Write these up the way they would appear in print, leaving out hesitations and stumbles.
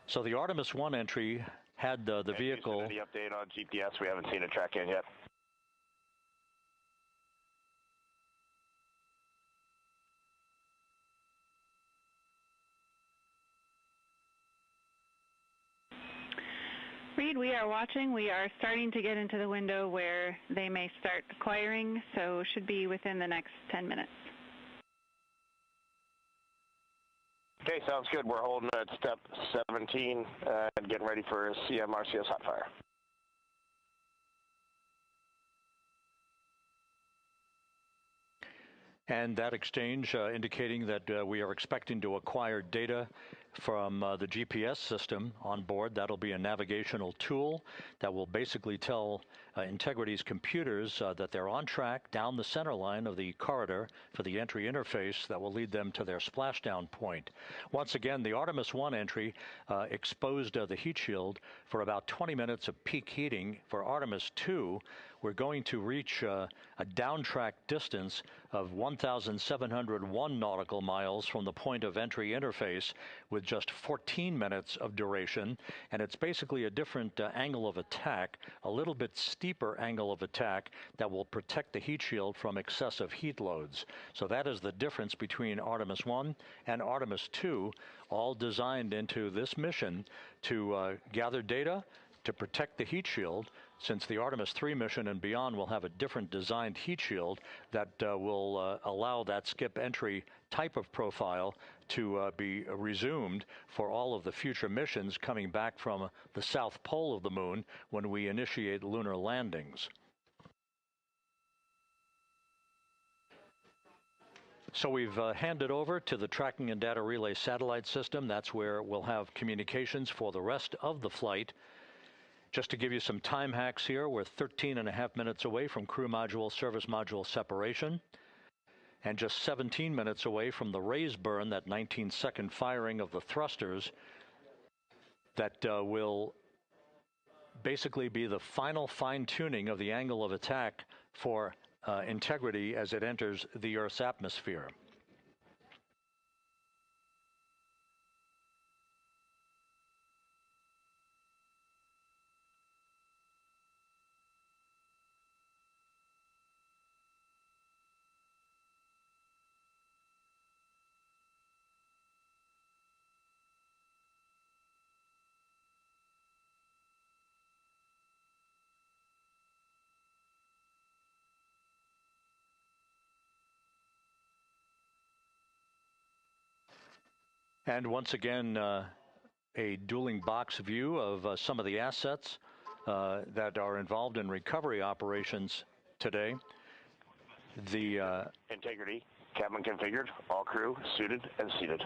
So the Artemis 1 entry had the vehicle. Any update on GPS? We haven't seen a track in yet. Reed, we are watching. We are starting to get into the window where they may start acquiring, so should be within the next 10 minutes. Okay, sounds good. We're holding at step 17 and getting ready for CM-RCS hot fire. And that exchange indicating that we are expecting to acquire data from the GPS system on board. That'll be a navigational tool that will basically tell Integrity's computers that they're on track down the center line of the corridor for the entry interface that will lead them to their splashdown point. Once again, the Artemis 1 entry exposed the heat shield for about 20 minutes of peak heating. For Artemis 2, we're going to reach a downtrack distance of 1,701 nautical miles from the point of entry interface with just 14 minutes of duration. And it's basically a different angle of attack, a little bit steeper angle of attack that will protect the heat shield from excessive heat loads. So that is the difference between Artemis 1 and Artemis 2, all designed into this mission to gather data, to protect the heat shield, since the Artemis 3 mission and beyond will have a different designed heat shield that will allow that skip entry type of profile to be resumed for all of the future missions coming back from the south pole of the moon when we initiate lunar landings. So we've handed over to the Tracking and Data Relay Satellite System. That's where we'll have communications for the rest of the flight. Just to give you some time hacks here, we're 13.5 minutes away from crew module, service module separation, and just 17 minutes away from the raise burn, that 19-second firing of the thrusters that will basically be the final fine-tuning of the angle of attack for Integrity as it enters the Earth's atmosphere. And once again, a dueling box view of some of the assets that are involved in recovery operations today. The Integrity, cabin configured, all crew suited and seated.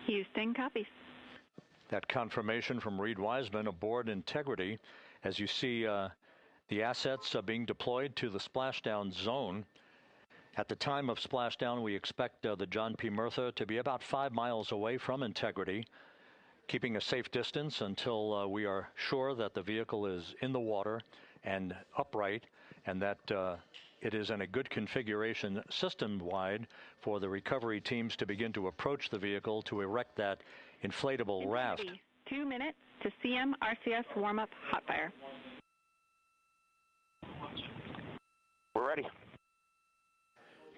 Houston, copies. That confirmation from Reed Wiseman aboard Integrity. As you see the assets being deployed to the splashdown zone. At the time of splashdown, we expect the John P. Murtha to be about 5 miles away from Integrity, keeping a safe distance until we are sure that the vehicle is in the water and upright, and that it is in a good configuration system-wide for the recovery teams to begin to approach the vehicle to erect that inflatable raft. 2 minutes to CM-RCS warm-up hot fire. We're ready.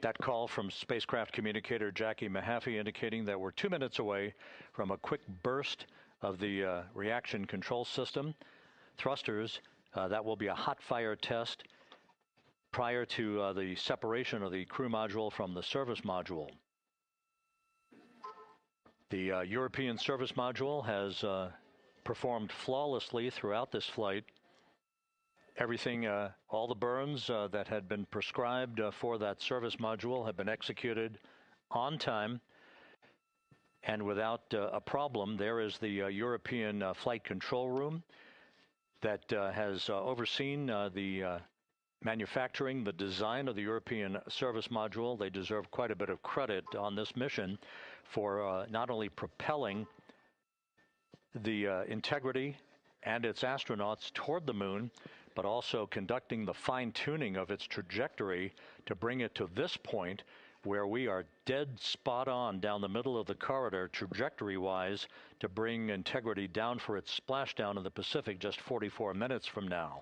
That call from spacecraft communicator Jackie Mahaffey indicating that we're 2 minutes away from a quick burst of the reaction control system. Thrusters, that will be a hot fire test prior to the separation of the crew module from the service module. The European service module has performed flawlessly throughout this flight. Everything, all the burns that had been prescribed for that service module have been executed on time and without a problem. There is the European flight control room that has overseen the manufacturing, the design of the European service module. They deserve quite a bit of credit on this mission for not only propelling the Integrity and its astronauts toward the moon, but also conducting the fine-tuning of its trajectory to bring it to this point where we are dead spot on down the middle of the corridor trajectory-wise to bring Integrity down for its splashdown in the Pacific just 44 minutes from now.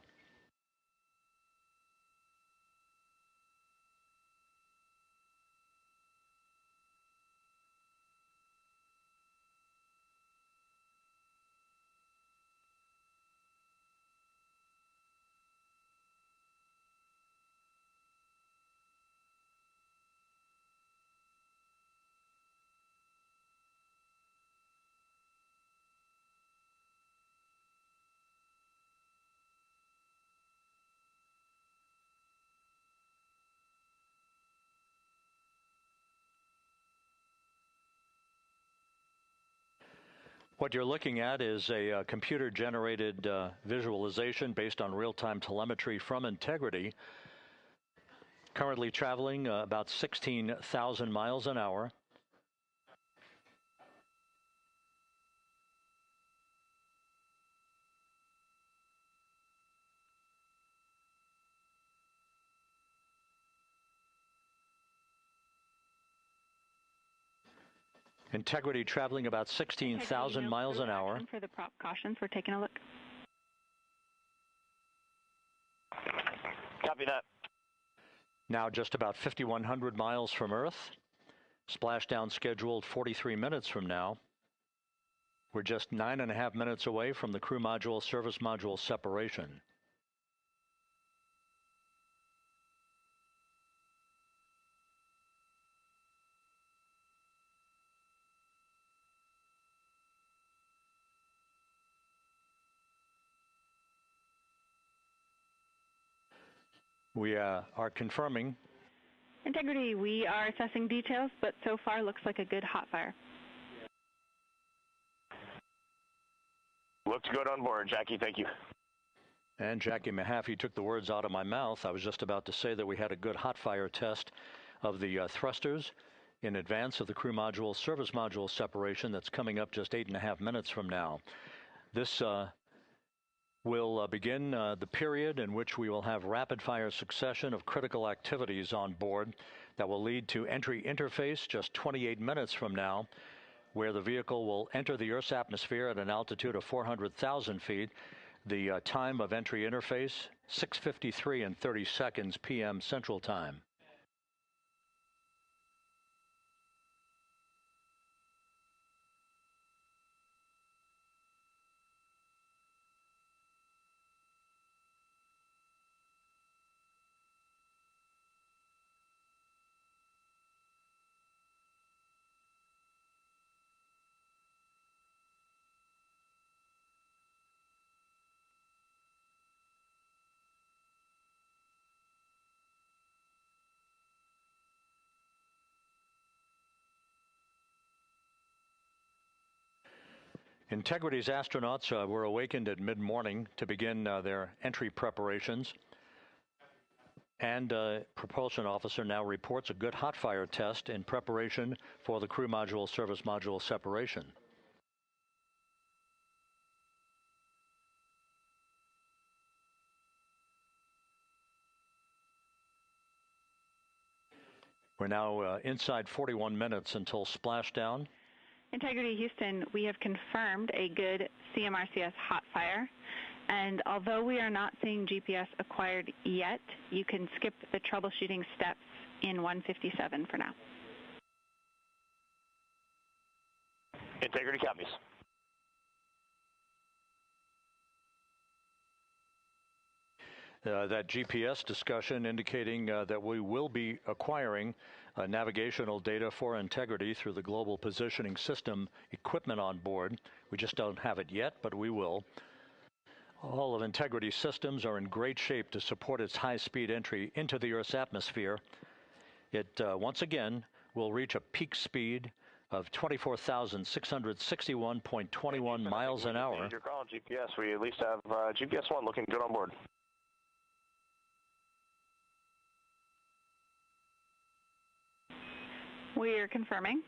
What you're looking at is a computer-generated visualization based on real-time telemetry from Integrity, currently traveling about 16,000 miles an hour. Integrity traveling about 16,000 miles an hour. For the prop cautions, we're taking a look. Copy that. Now just about 5,100 miles from Earth. Splashdown scheduled 43 minutes from now. We're just 9.5 minutes away from the crew module service module separation. We are confirming. Integrity, we are assessing details, but so far looks like a good hot fire. Looks good on board, Jackie. Thank you. And Jackie Mahaffey took the words out of my mouth. I was just about to say that we had a good hot fire test of the thrusters in advance of the crew module service module separation that's coming up just 8.5 minutes from now. This will begin the period in which we will have rapid-fire succession of critical activities on board that will lead to entry interface just 28 minutes from now, where the vehicle will enter the Earth's atmosphere at an altitude of 400,000 feet. The time of entry interface, 6:53 and 30 seconds p.m. Central Time. Integrity's astronauts were awakened at mid-morning to begin their entry preparations. And propulsion officer now reports a good hot fire test in preparation for the crew module service module separation. We're now inside 41 minutes until splashdown. Integrity Houston, we have confirmed a good CMRCS hot fire. And although we are not seeing GPS acquired yet, you can skip the troubleshooting steps in 157 for now. Integrity copies. That GPS discussion indicating that we will be acquiring navigational data for Integrity through the Global Positioning System equipment on board. We just don't have it yet, but we will. All of Integrity's systems are in great shape to support its high-speed entry into the Earth's atmosphere. It, once again, will reach a peak speed of 24,661.21 miles an hour. You're calling GPS. We at least have GPS 1 looking good on board. We are confirming.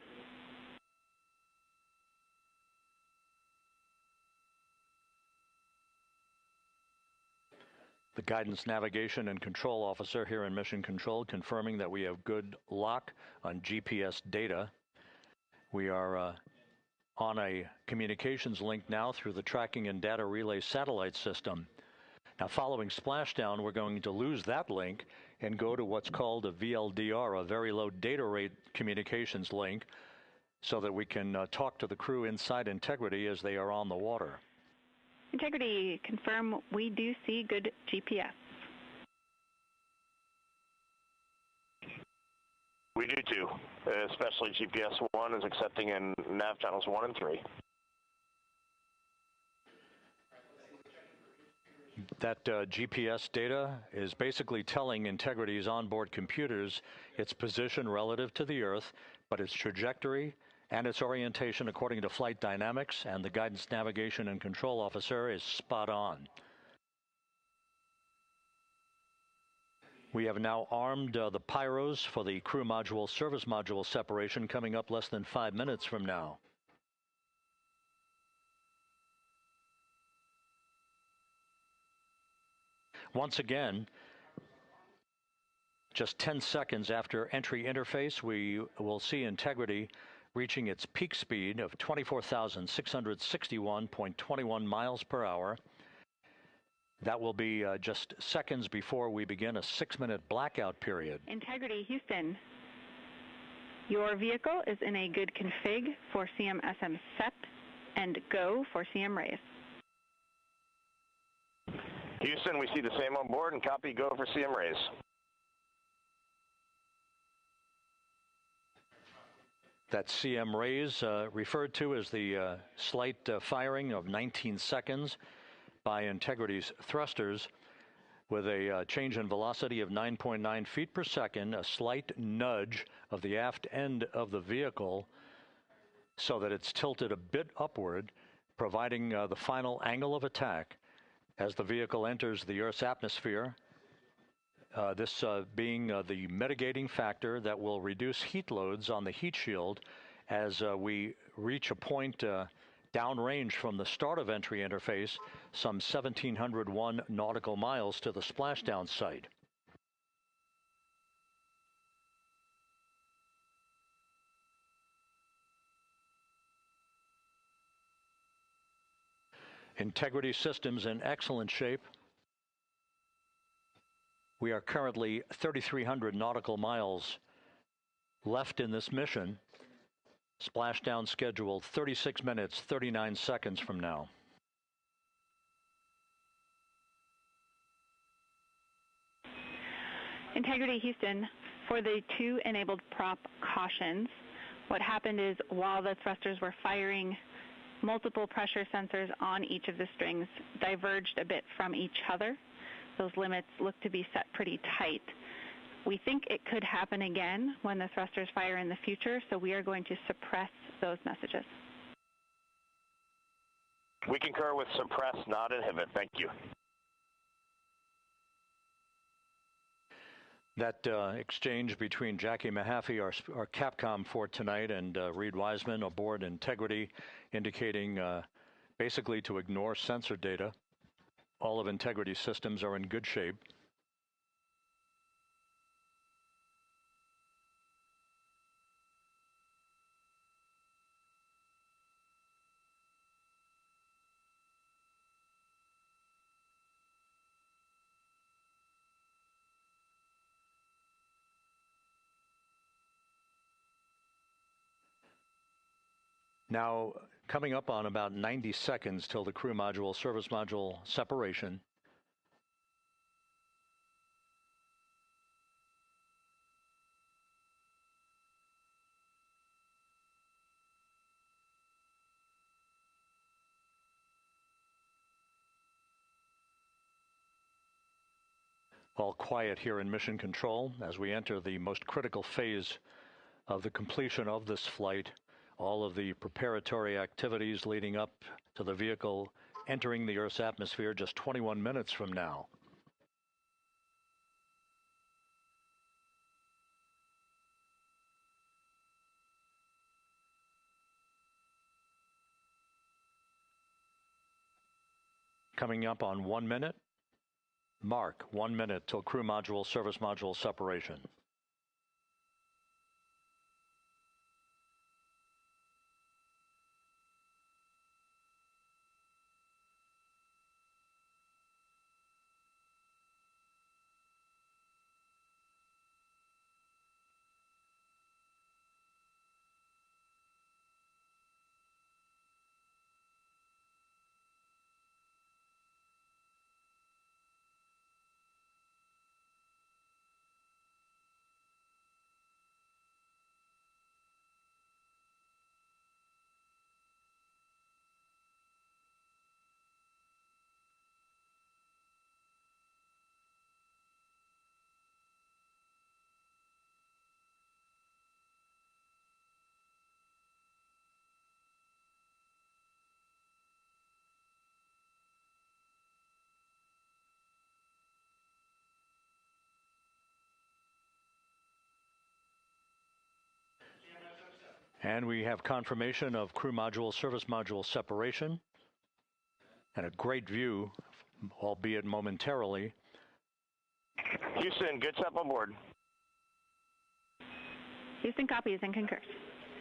The Guidance Navigation and Control Officer here in Mission Control confirming that we have good lock on GPS data. We are on a communications link now through the Tracking and Data Relay satellite system. Now, following splashdown, we're going to lose that link and go to what's called a VLDR, a very low data rate communications link, so that we can talk to the crew inside Integrity as they are on the water. Integrity, confirm we do see good GPS. We do too, especially GPS 1 is accepting in nav channels 1 and 3. That GPS data is basically telling Integrity's onboard computers its position relative to the Earth, but its trajectory and its orientation according to flight dynamics and the Guidance Navigation and Control Officer is spot on. We have now armed the pyros for the crew module service module separation coming up less than 5 minutes from now. Once again, just 10 seconds after entry interface, we will see Integrity reaching its peak speed of 24,661.21 miles per hour. That will be just seconds before we begin a 6-minute blackout period. Integrity, Houston. Your vehicle is in a good config for CM-SM SEP and go for CM raise. Houston, we see the same on board and copy go for CM raise. That CM raise referred to as the slight firing of 19 seconds by Integrity's thrusters with a change in velocity of 9.9 feet per second, a slight nudge of the aft end of the vehicle so that it's tilted a bit upward, providing the final angle of attack as the vehicle enters the Earth's atmosphere. This being the mitigating factor that will reduce heat loads on the heat shield as we reach a point downrange from the start of entry interface, some 1,701 nautical miles to the splashdown site. Integrity systems in excellent shape. We are currently 3,300 nautical miles left in this mission. Splashdown scheduled 36 minutes, 39 seconds from now. Integrity, Houston. For the 2 enabled prop cautions, what happened is while the thrusters were firing, multiple pressure sensors on each of the strings diverged a bit from each other. Those limits look to be set pretty tight. We think it could happen again when the thrusters fire in the future, so we are going to suppress those messages. We concur with suppress, not inhibit. Thank you. That exchange between Jackie Mahaffey, our Capcom for tonight, and Reed Wiseman aboard Integrity, indicating basically to ignore sensor data. All of Integrity's systems are in good shape. Now, coming up on about 90 seconds till the crew module, service module separation. All quiet here in Mission Control as we enter the most critical phase of the completion of this flight. All of the preparatory activities leading up to the vehicle entering the Earth's atmosphere just 21 minutes from now. Coming up on 1 minute. Mark, 1 minute till crew module, service module separation. And we have confirmation of crew module, service module separation, and a great view, albeit momentarily. Houston, good step on board. Houston copies and concurs.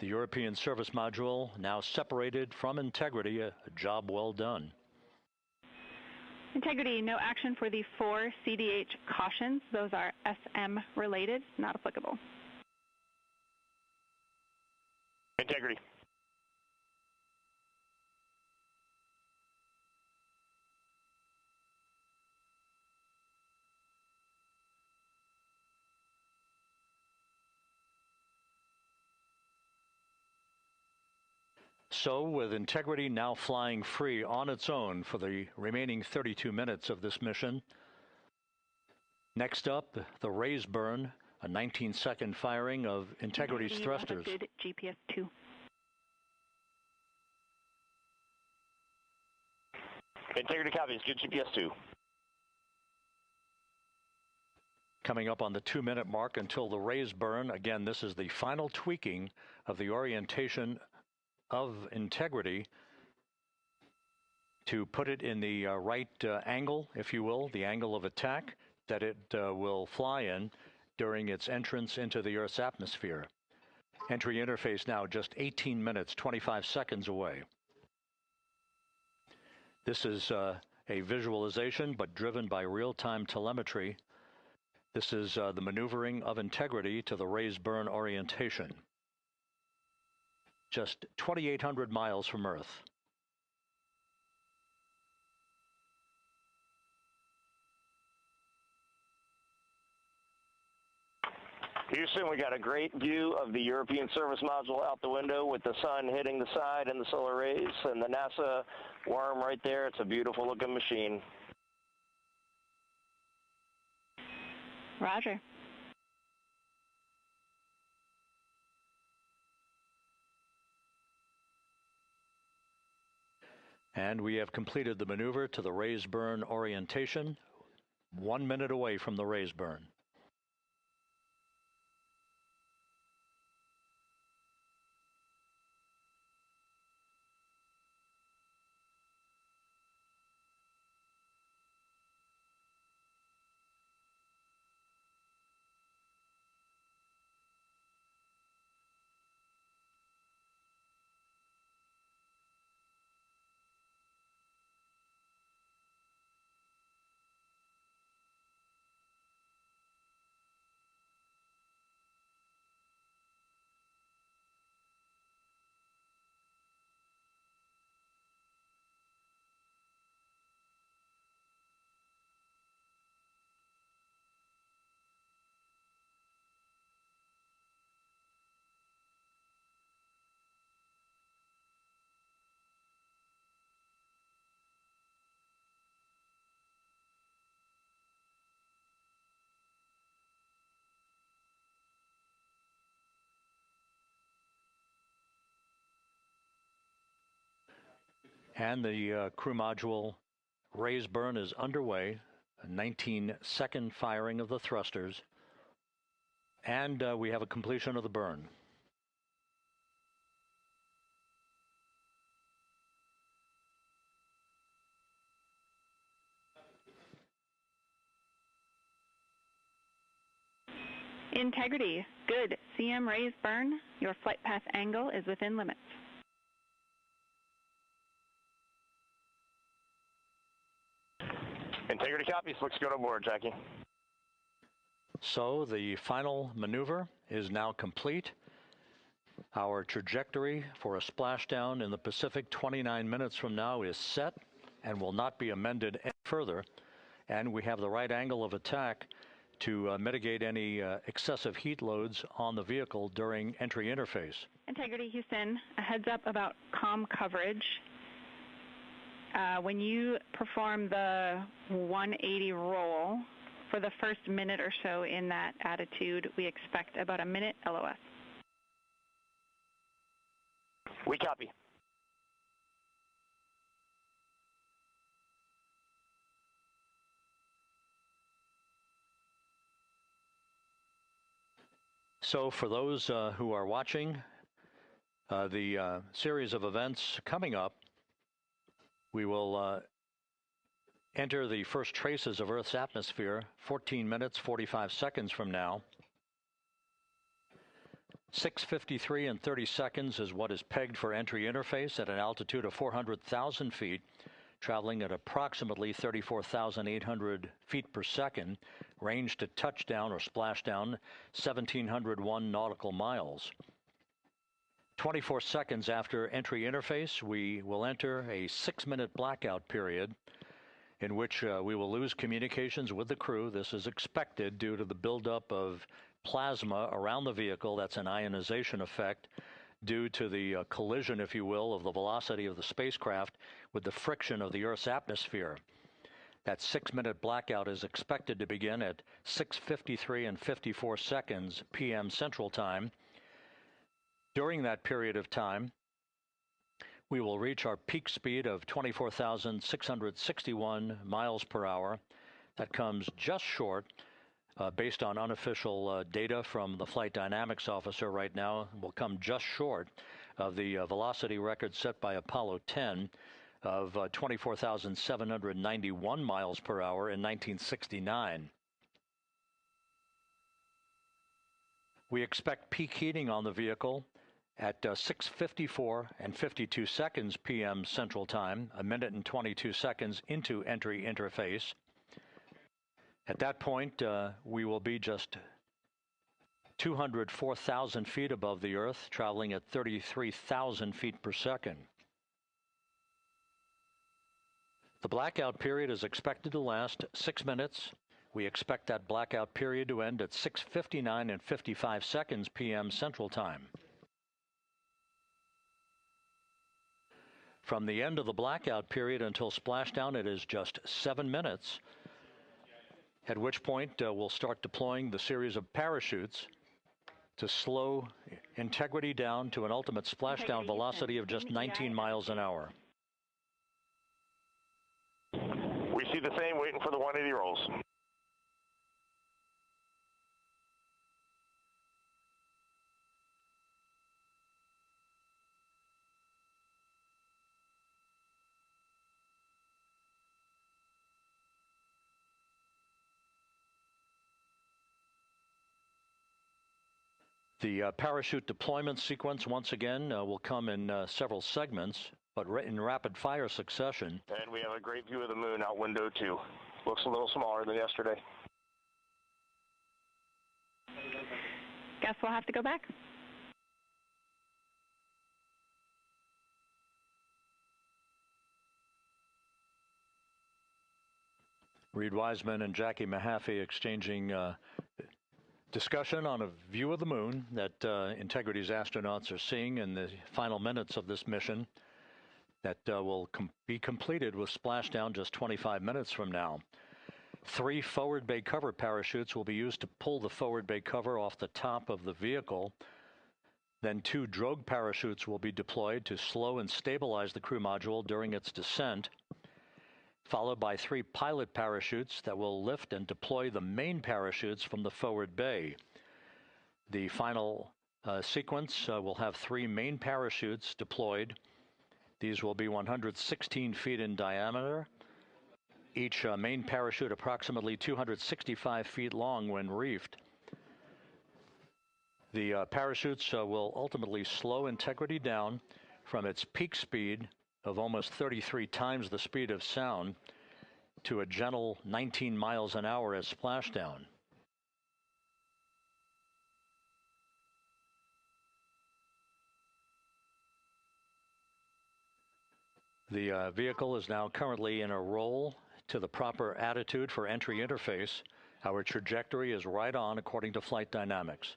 The European service module now separated from Integrity, a job well done. Integrity, no action for the 4 CDH cautions. Those are SM related, not applicable. Integrity. So, with Integrity now flying free on its own for the remaining 32 minutes of this mission, next up, the raise burn, a 19-second firing of Integrity's thrusters. Good GPS 2. Integrity copies, good GPS 2. Coming up on the 2-minute mark until the raise burn. Again, this is the final tweaking of the orientation of Integrity to put it in the right angle, if you will, the angle of attack that it will fly in during its entrance into the Earth's atmosphere. Entry interface now just 18 minutes, 25 seconds away. This is a visualization, but driven by real-time telemetry. This is the maneuvering of Integrity to the raise burn orientation. Just 2,800 miles from Earth. Houston, we got a great view of the European service module out the window with the sun hitting the side and the solar rays and the NASA worm right there. It's a beautiful looking machine. Roger. And we have completed the maneuver to the raise burn orientation, 1 minute away from the raise burn. And the crew module raise burn is underway, a 19-second firing of the thrusters, and we have a completion of the burn. Integrity, good. CM raise burn. Your flight path angle is within limits. Integrity copies. Looks good on board, Jackie. So the final maneuver is now complete. Our trajectory for a splashdown in the Pacific 29 minutes from now is set and will not be amended any further. And we have the right angle of attack to mitigate any excessive heat loads on the vehicle during entry interface. Integrity, Houston, a heads up about comm coverage. When you perform the 180 roll, for the first minute or so in that attitude, we expect about a minute LOS. We copy. So for those who are watching the series of events coming up, we will enter the first traces of Earth's atmosphere 14 minutes, 45 seconds from now. 6:53 and 30 seconds is what is pegged for entry interface at an altitude of 400,000 feet, traveling at approximately 34,800 feet per second, range to touchdown or splashdown 1,701 nautical miles. 24 seconds after entry interface, we will enter a 6-minute blackout period in which we will lose communications with the crew. This is expected due to the buildup of plasma around the vehicle. That's an ionization effect due to the collision, if you will, of the velocity of the spacecraft with the friction of the Earth's atmosphere. That 6-minute blackout is expected to begin at 6:53 and 54 seconds p.m. Central Time. During that period of time, we will reach our peak speed of 24,661 miles per hour. That comes just short, based on unofficial data from the flight dynamics officer right now, will come just short of the velocity record set by Apollo 10 of 24,791 miles per hour in 1969. We expect peak heating on the vehicle at 6:54 and 52 seconds p.m. Central Time, a minute and 22 seconds into entry interface. At that point, we will be just 204,000 feet above the Earth, traveling at 33,000 feet per second. The blackout period is expected to last 6 minutes. We expect that blackout period to end at 6:59 and 55 seconds p.m. Central Time. From the end of the blackout period until splashdown, it is just 7 minutes, at which point we'll start deploying the series of parachutes to slow Integrity down to an ultimate splashdown velocity of just 19 miles an hour. We see the same, waiting for the 180 rolls. The parachute deployment sequence, once again, will come in several segments, but in rapid fire succession. And we have a great view of the moon out window 2. Looks a little smaller than yesterday. Guess we'll have to go back. Reed Wiseman and Jackie Mahaffey exchanging discussion on a view of the moon that Integrity's astronauts are seeing in the final minutes of this mission that will be completed with splashdown just 25 minutes from now. 3 forward bay cover parachutes will be used to pull the forward bay cover off the top of the vehicle. Then 2 drogue parachutes will be deployed to slow and stabilize the crew module during its descent, followed by 3 pilot parachutes that will lift and deploy the main parachutes from the forward bay. The final sequence will have 3 main parachutes deployed. These will be 116 feet in diameter, each main parachute approximately 265 feet long when reefed. The parachutes will ultimately slow Integrity down from its peak speed of almost 33 times the speed of sound to a gentle 19 miles an hour at splashdown. The vehicle is now currently in a roll to the proper attitude for entry interface. Our trajectory is right on according to flight dynamics.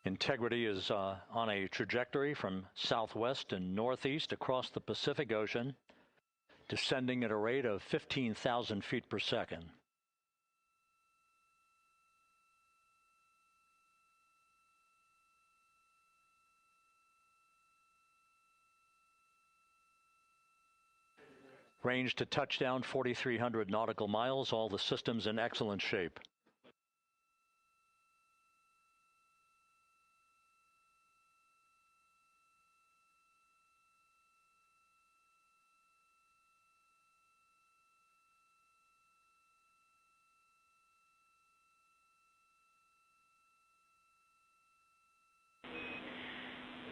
Integrity is on a trajectory from southwest and northeast across the Pacific Ocean, descending at a rate of 15,000 feet per second. Range to touchdown 4,300 nautical miles, all the systems in excellent shape.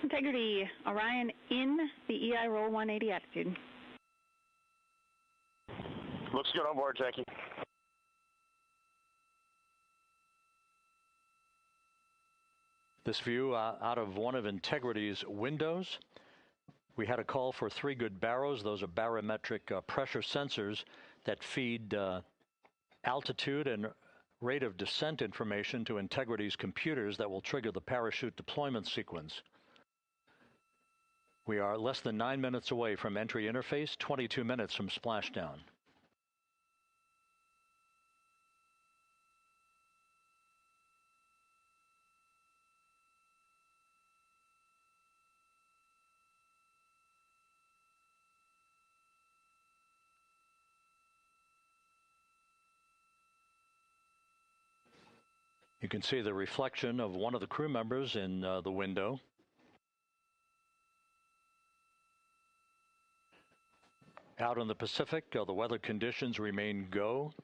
Integrity, Orion in the EI roll 180 attitude. Looks good on board, Jackie. This view out of one of Integrity's windows. We had a call for 3 good baros. Those are barometric pressure sensors that feed altitude and rate of descent information to Integrity's computers that will trigger the parachute deployment sequence. We are less than 9 minutes away from entry interface, 22 minutes from splashdown. You can see the reflection of one of the crew members in the window. Out in the Pacific, the weather conditions remain go.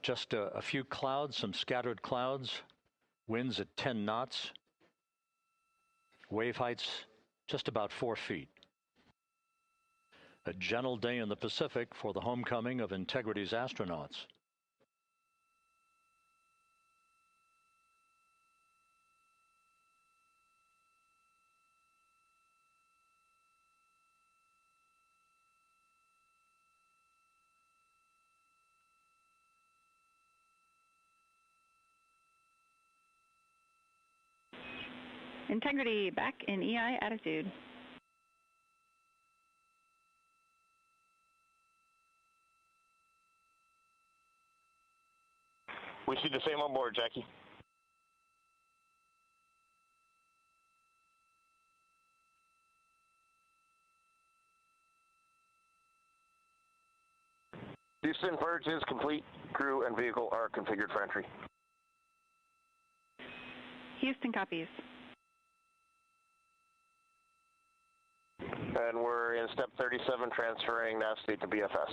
Just a few clouds, some scattered clouds, winds at 10 knots, wave heights just about 4 feet. A gentle day in the Pacific for the homecoming of Integrity's astronauts. Integrity back in EI attitude. We see the same on board, Jackie. Houston, purge is complete. Crew and vehicle are configured for entry. Houston copies. And we're in step 37, transferring nav state to BFS.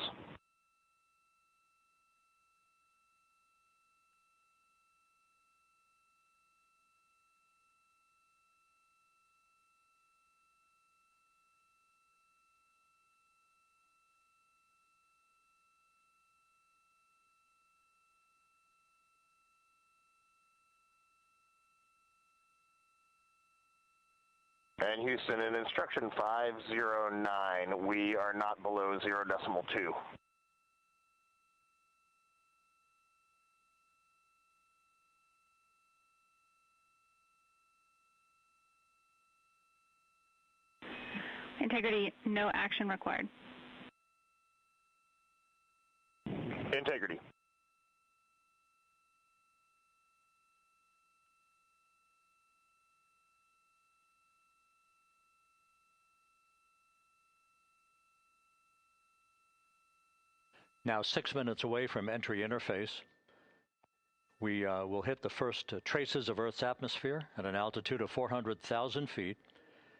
And Houston, in instruction 509, we are not below 0.2. Integrity, no action required. Integrity. Now 6 minutes away from entry interface. We will hit the first traces of Earth's atmosphere at an altitude of 400,000 feet,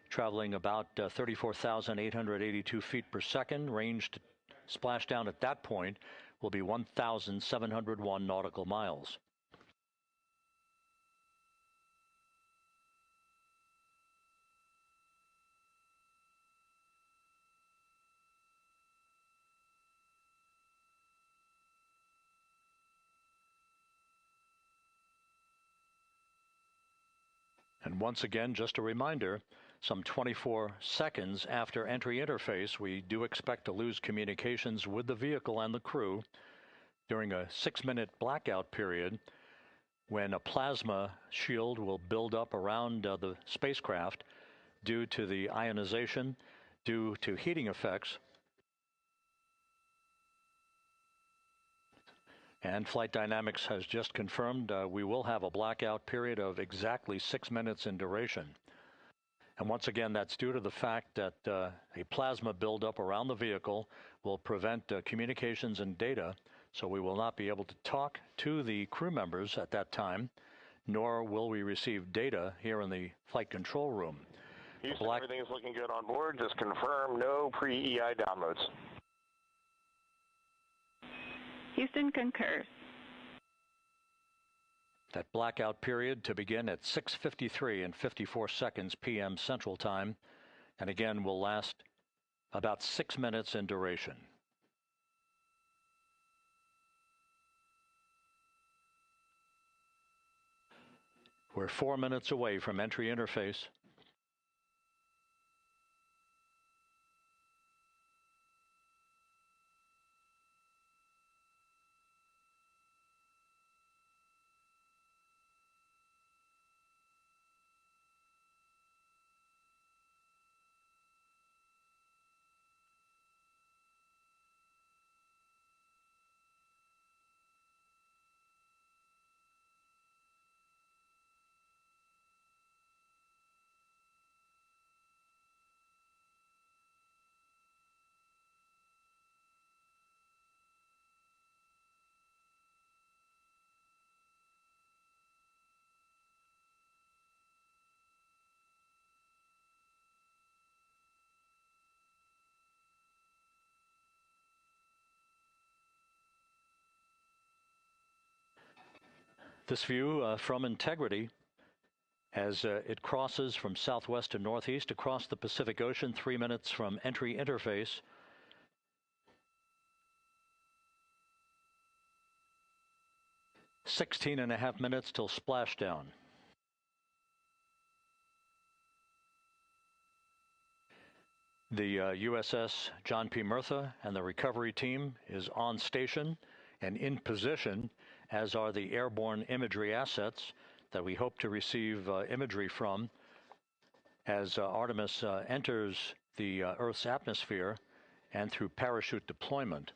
traveling about 34,882 feet per second. Range to splashdown at that point will be 1,701 nautical miles. And once again, just a reminder, some 24 seconds after entry interface, we do expect to lose communications with the vehicle and the crew during a 6-minute blackout period when a plasma shield will build up around the spacecraft due to the ionization, due to heating effects. And Flight Dynamics has just confirmed we will have a blackout period of exactly 6 minutes in duration. And once again, that's due to the fact that a plasma buildup around the vehicle will prevent communications and data, so we will not be able to talk to the crew members at that time, nor will we receive data here in the flight control room. Houston, everything is looking good on board. Just confirm no pre-EI downloads. Houston concurs. That blackout period to begin at 6:53 and 54 seconds p.m. Central Time, and again will last about 6 minutes in duration. We're 4 minutes away from entry interface. This view from Integrity as it crosses from southwest to northeast across the Pacific Ocean, 3 minutes from entry interface. "16.5 minutes till splashdown." The USS John P. Murtha and the recovery team is on station and in position, as are the airborne imagery assets that we hope to receive imagery from as Artemis enters the Earth's atmosphere and through parachute deployment.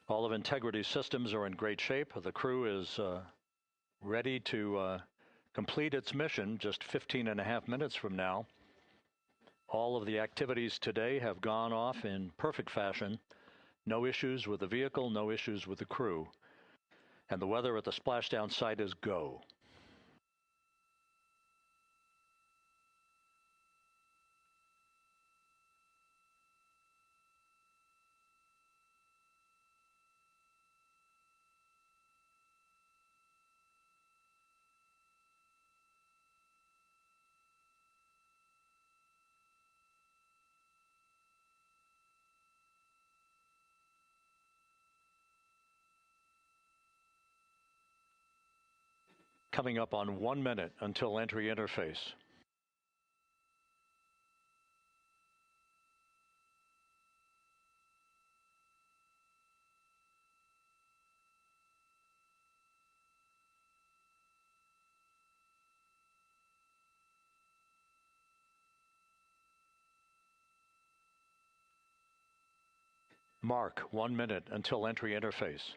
All of Integrity's systems are in great shape. The crew is ready to complete its mission just 15.5 minutes from now. All of the activities today have gone off in perfect fashion. No issues with the vehicle, no issues with the crew. And the weather at the splashdown site is go. Coming up on 1 minute until entry interface. Mark 1 minute until entry interface.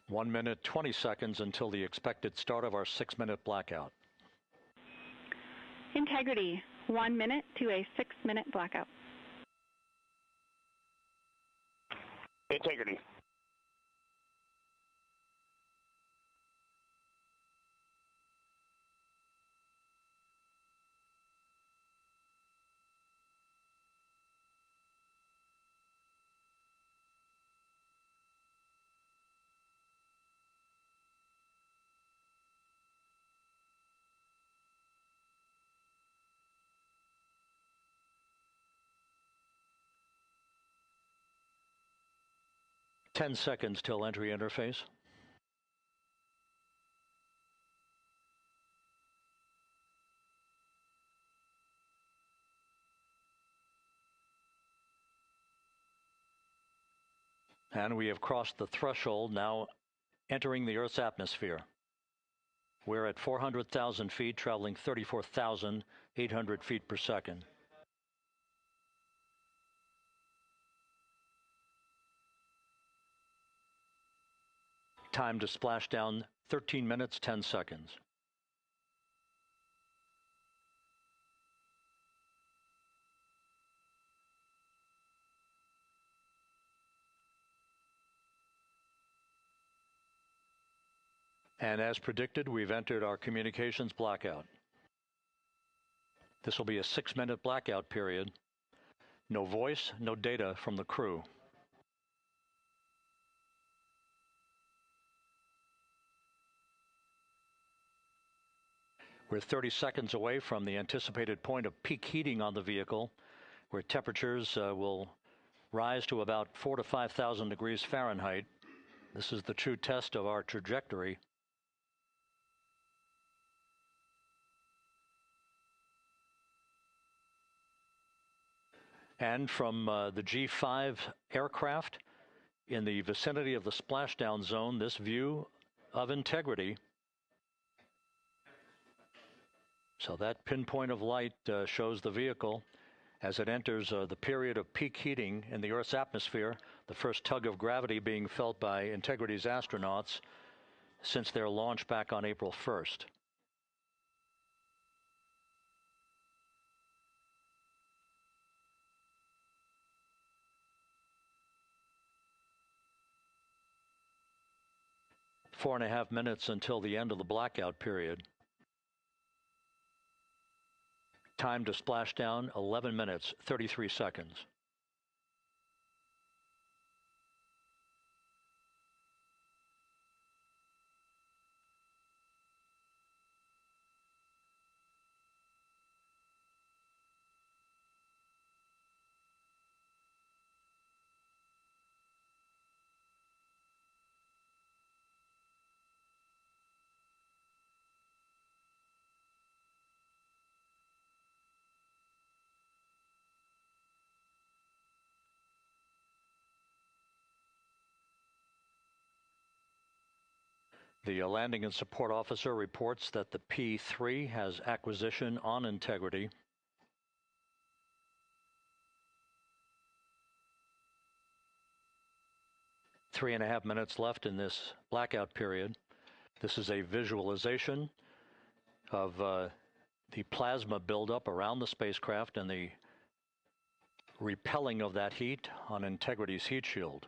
1 minute 20 seconds until the expected start of our 6-minute blackout. Integrity, 1 minute to a 6-minute blackout. Integrity. Ten seconds till entry interface. And we have crossed the threshold, now entering the Earth's atmosphere. We're at 400,000 feet, traveling 34,800 feet per second. Time to splash down, 13 minutes, 10 seconds. And as predicted, we've entered our communications blackout. This will be a 6-minute blackout period. No voice, no data from the crew. We're 30 seconds away from the anticipated point of peak heating on the vehicle, where temperatures will rise to about 4,000 to 5,000 degrees Fahrenheit. This is the true test of our trajectory. And from the G5 aircraft in the vicinity of the splashdown zone, this view of integrity. So that pinpoint of light shows the vehicle as it enters the period of peak heating in the Earth's atmosphere, the first tug of gravity being felt by Integrity's astronauts since their launch back on April 1st. Four and a half minutes until the end of the blackout period. Time to splash down, 11 minutes, 33 seconds. The landing and support officer reports that the P-3 has acquisition on Integrity. Three and a half minutes left in this blackout period. This is a visualization of the plasma buildup around the spacecraft and the repelling of that heat on Integrity's heat shield.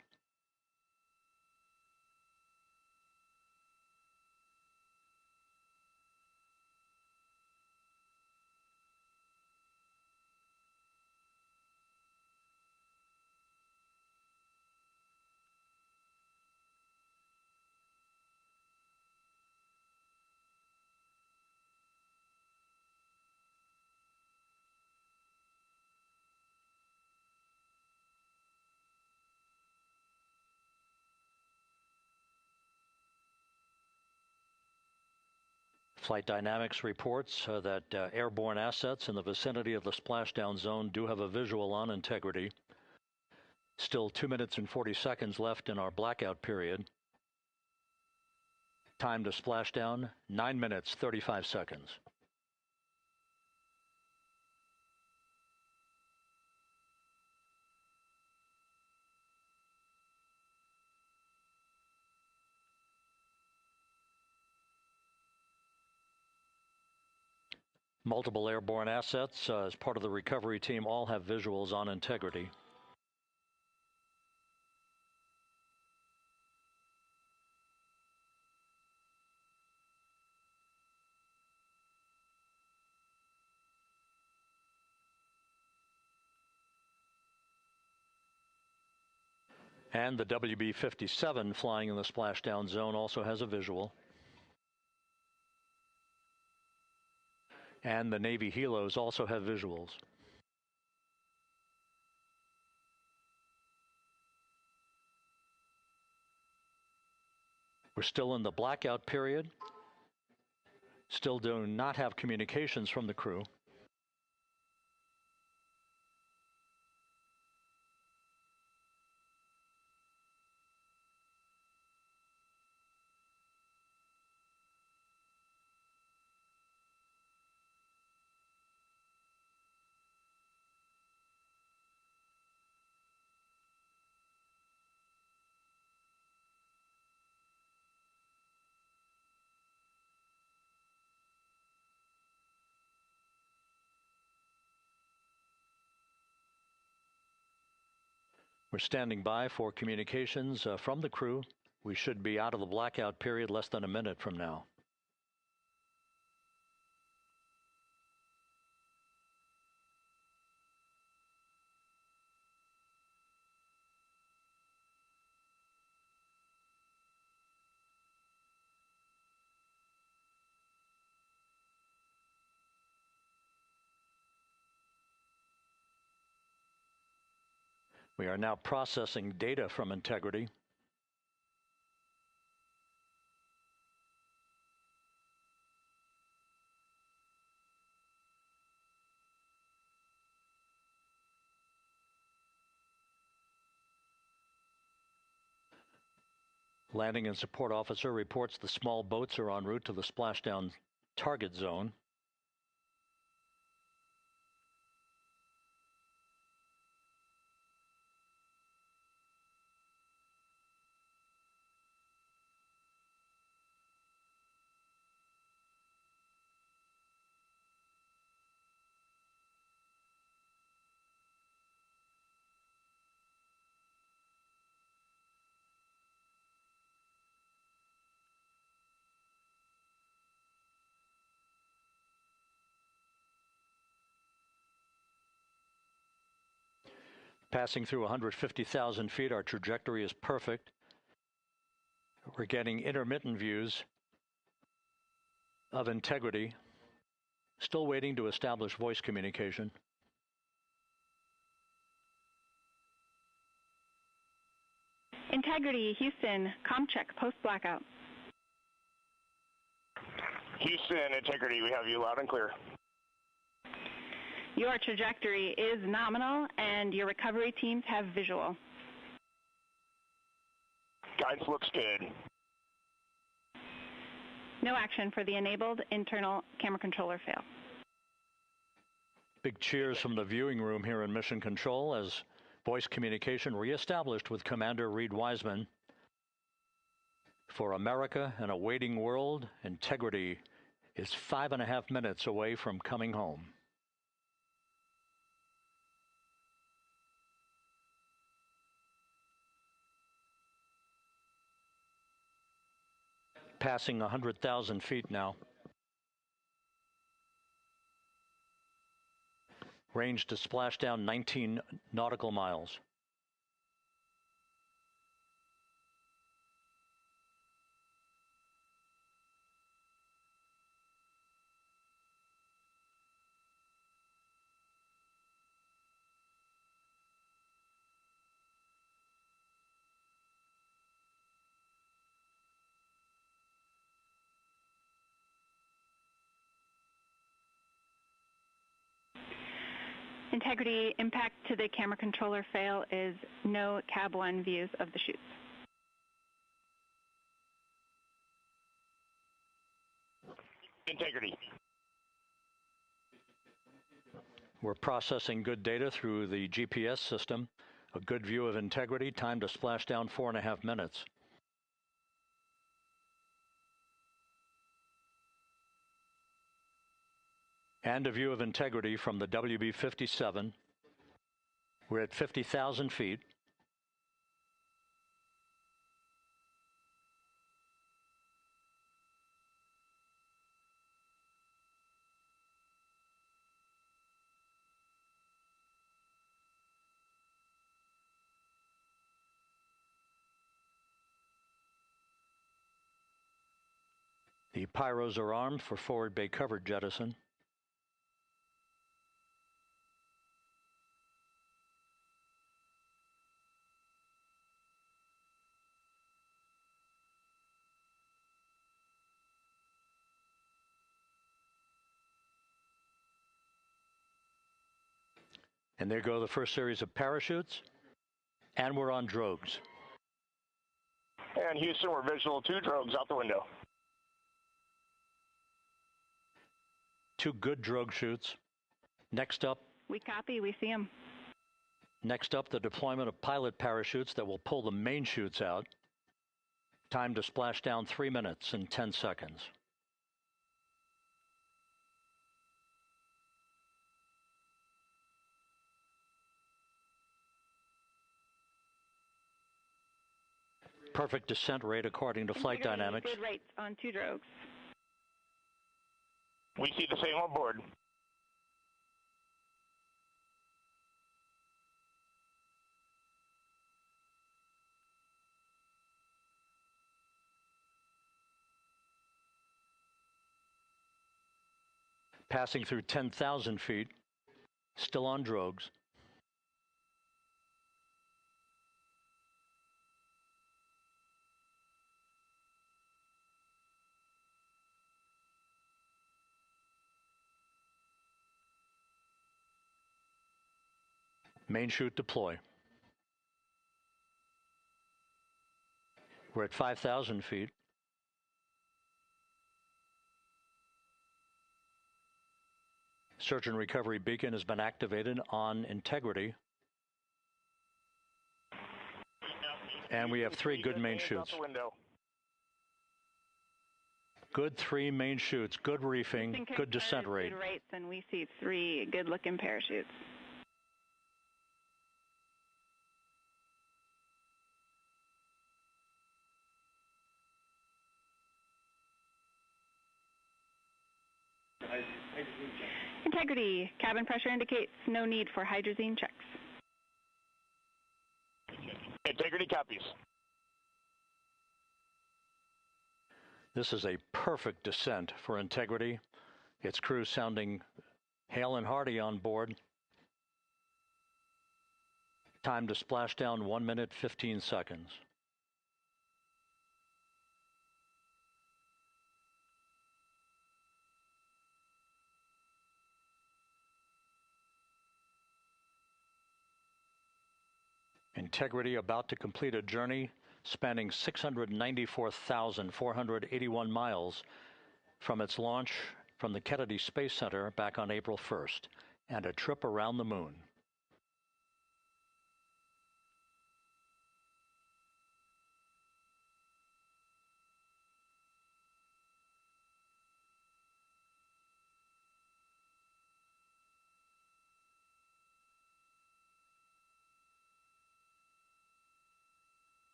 Flight Dynamics reports that airborne assets in the vicinity of the splashdown zone do have a visual on Integrity. Still 2 minutes and 40 seconds left in our blackout period. Time to splashdown, 9 minutes, 35 seconds. Multiple airborne assets as part of the recovery team all have visuals on integrity. And the WB-57 flying in the splashdown zone also has a visual. And the Navy helos also have visuals. We're still in the blackout period. Still do not have communications from the crew. We're standing by for communications from the crew. We should be out of the blackout period less than a minute from now. We are now processing data from integrity. Landing and support officer reports the small boats are en route to the splashdown target zone. Passing through 150,000 feet, our trajectory is perfect. We're getting intermittent views of integrity. Still waiting to establish voice communication. Integrity, Houston, comm check, post-blackout. Houston, Integrity, we have you loud and clear. Your trajectory is nominal, and your recovery teams have visual. Guidance looks good. No action for the enabled internal camera controller fail. Big cheers from the viewing room here in Mission Control as voice communication reestablished with Commander Reed Wiseman. For America and a waiting world, Integrity is 5.5 minutes away from coming home. Passing 100,000 feet now. Range to splashdown 19 nautical miles. Integrity, impact to the camera controller fail is no Cab 1 views of the chutes. Integrity. We're processing good data through the GPS system. A good view of Integrity, time to splashdown 4.5 minutes. And a view of Integrity from the WB-57. We're at 50,000 feet. The pyros are armed for forward bay covered jettison. And there go the first series of parachutes. And we're on drogues. And Houston, we're visual 2 drogues out the window. 2 good drogue shoots. Next up. We copy. We see them. Next up, the deployment of pilot parachutes that will pull the main chutes out. Time to splash down 3 minutes and 10 seconds. Perfect descent rate according to flight dynamics. Good rates on 2 drogues. We see the same on board. Passing through 10,000 feet, still on drogues. Main chute deploy. We're at 5,000 feet. Search and recovery beacon has been activated on Integrity. And we have 3 good main chutes. Good 3 main chutes, good reefing, good descent rate. Good rates, and we see 3 good-looking parachutes. Integrity. Cabin pressure indicates no need for hydrazine checks. Integrity copies. This is a perfect descent for Integrity. Its crew sounding hale and hearty on board. Time to splash down 1 minute, 15 seconds. Integrity about to complete a journey spanning 694,481 miles from its launch from the Kennedy Space Center back on April 1st, and a trip around the moon.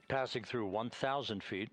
Passing through 1,000 feet.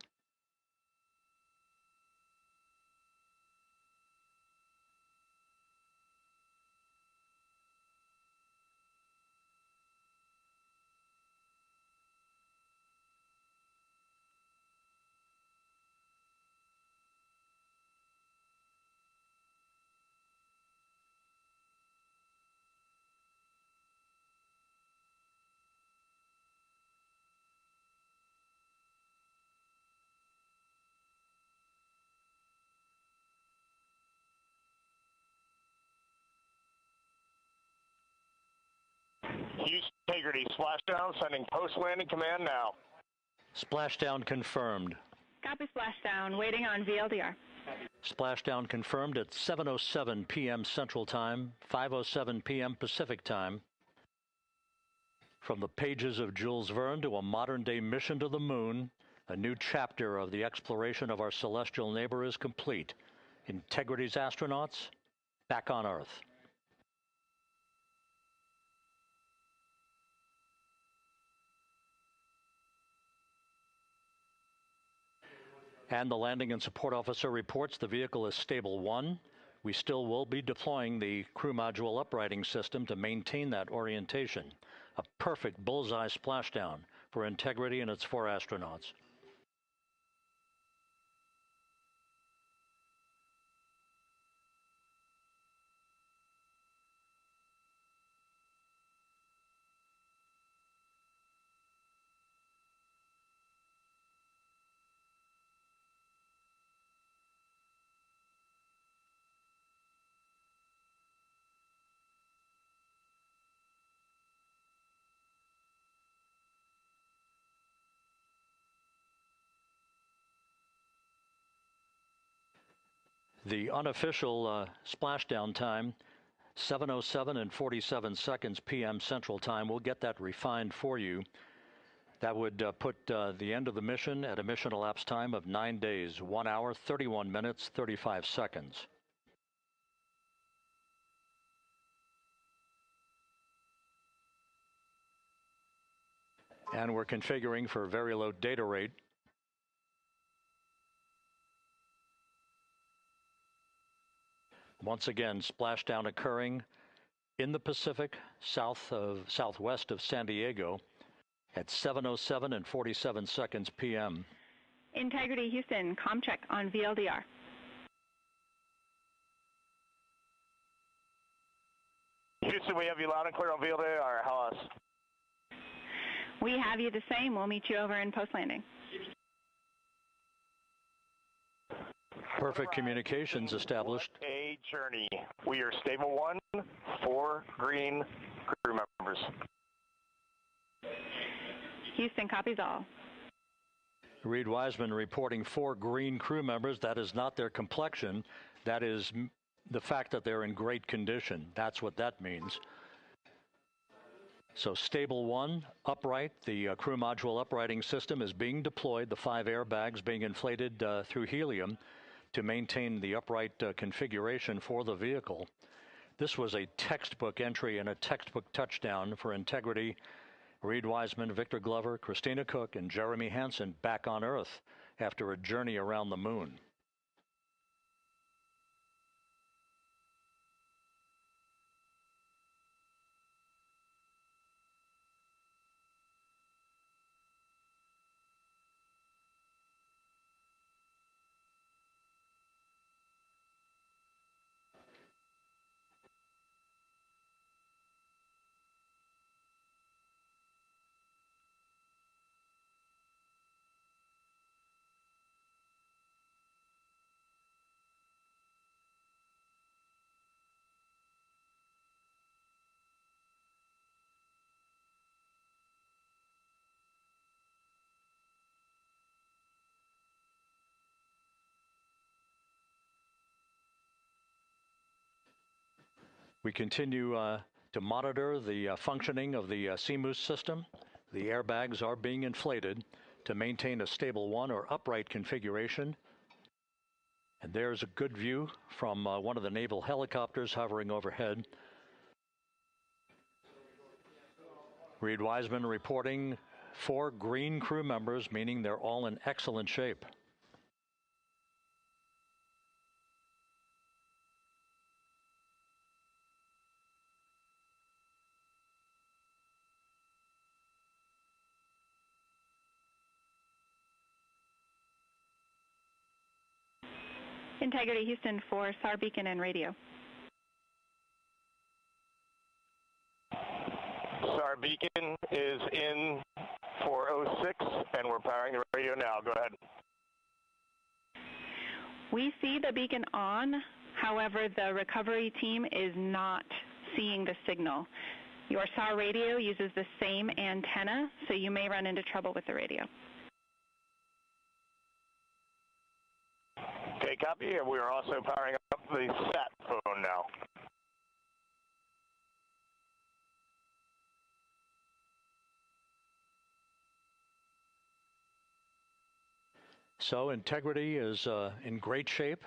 Houston Integrity, splashdown, sending post-landing command now. Splashdown confirmed. Copy splashdown, waiting on VLDR. Splashdown confirmed at 7:07 p.m. Central Time, 5:07 p.m. Pacific Time. From the pages of Jules Verne to a modern-day mission to the moon, a new chapter of the exploration of our celestial neighbor is complete. Integrity's astronauts back on Earth. And the landing and support officer reports the vehicle is stable 1. We still will be deploying the crew module uprighting system to maintain that orientation. A perfect bullseye splashdown for Integrity and its 4 astronauts. The unofficial splashdown time, 7:07 and 47 seconds p.m. Central Time. We'll get that refined for you. That would put the end of the mission at a mission elapsed time of 9 days, 1 hour, 31 minutes, 35 seconds. And we're configuring for very low data rate. Once again, splashdown occurring in the Pacific, southwest of San Diego at 7:07 and 47 seconds p.m. Integrity Houston, comm check on VLDR. Houston, we have you loud and clear on VLDR. How else? We have you the same. We'll meet you over in post-landing. Perfect communications established. A journey. We are stable 1, 4 green crew members. Houston copies all. Reed Wiseman reporting 4 green crew members. That is not their complexion. That is the fact that they're in great condition. That's what that means. So stable 1, upright. The crew module uprighting system is being deployed. The 5 airbags being inflated through helium to maintain the upright configuration for the vehicle. This was a textbook entry and a textbook touchdown for Integrity. Reed Wiseman, Victor Glover, Christina Cook, and Jeremy Hansen back on Earth after a journey around the moon. We continue to monitor the functioning of the CMOOS system. The airbags are being inflated to maintain a stable 1 or upright configuration. And there's a good view from one of the naval helicopters hovering overhead. Reed Wiseman reporting 4 green crew members, meaning they're all in excellent shape. Integrity Houston for SAR beacon and radio. SAR beacon is in for 06, and we're powering the radio now. Go ahead. We see the beacon on. However, the recovery team is not seeing the signal. Your SAR radio uses the same antenna, so you may run into trouble with the radio. Okay, Okay, copy. We are also powering up the sat phone now. So Integrity is in great shape,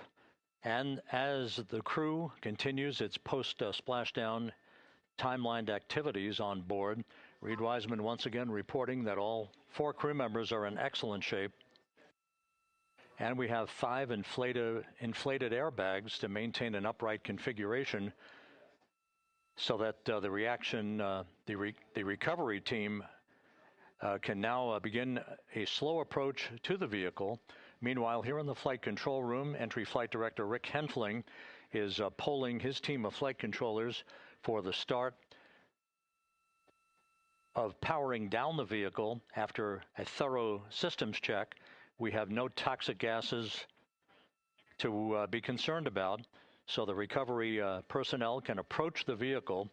and as the crew continues its post-splashdown timelined activities on board, Reed Wiseman once again reporting that all 4 crew members are in excellent shape. And we have 5 inflated airbags to maintain an upright configuration so that the recovery team can now begin a slow approach to the vehicle. Meanwhile, here in the flight control room, Entry Flight Director Rick Henfling is polling his team of flight controllers for the start of powering down the vehicle after a thorough systems check. We have no toxic gases to be concerned about, so the recovery personnel can approach the vehicle,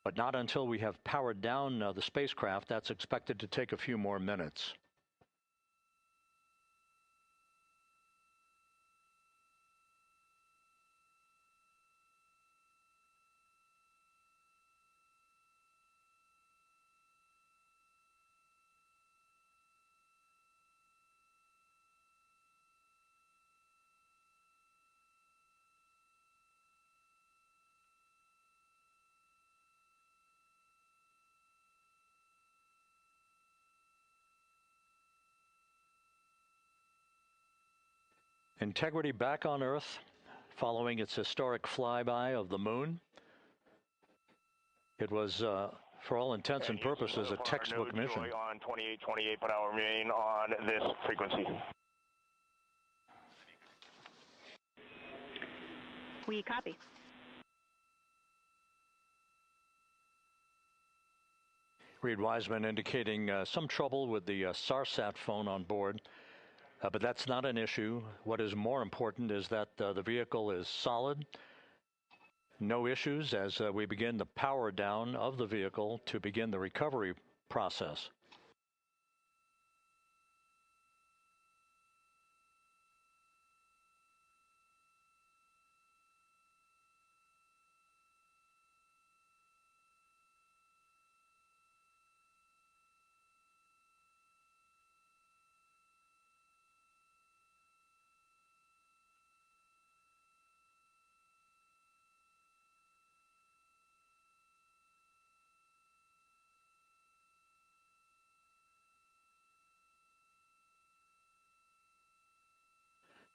but not until we have powered down the spacecraft. That's expected to take a few more minutes. Integrity back on Earth following its historic flyby of the moon. It was, for all intents and purposes, a textbook mission. On 2828, but I'll remain on this frequency. We copy. Reed Wiseman indicating some trouble with the SARSAT phone on board. But that's not an issue. What is more important is that the vehicle is solid. No issues as we begin the power down of the vehicle to begin the recovery process.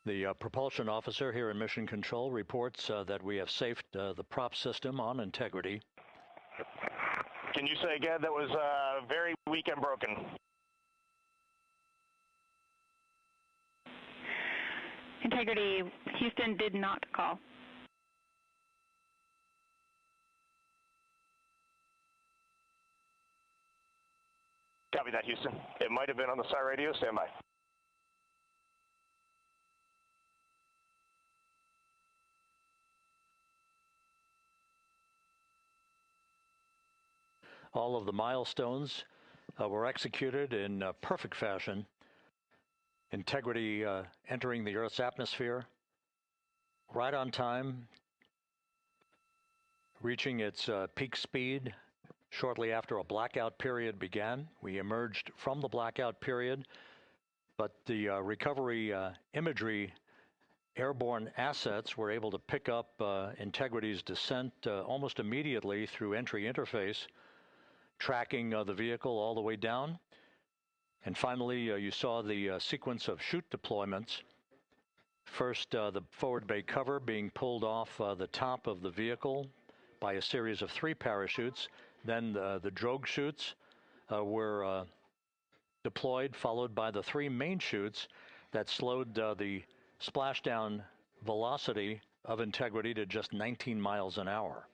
The propulsion officer here in Mission Control reports that we have safed the prop system on Integrity. Can you say again, that was very weak and broken? Integrity, Houston did not call. Copy that, Houston. It might have been on the SAR radio. Stand by. All of the milestones were executed in perfect fashion. Integrity entering the Earth's atmosphere right on time, reaching its peak speed shortly after a blackout period began. We emerged from the blackout period, but the recovery imagery airborne assets were able to pick up Integrity's descent almost immediately through entry interface, tracking the vehicle all the way down. And finally, you saw the sequence of chute deployments. First, the forward bay cover being pulled off the top of the vehicle by a series of 3 parachutes. Then the drogue chutes were deployed, followed by the 3 main chutes that slowed the splashdown velocity of Integrity to just 19 miles an hour.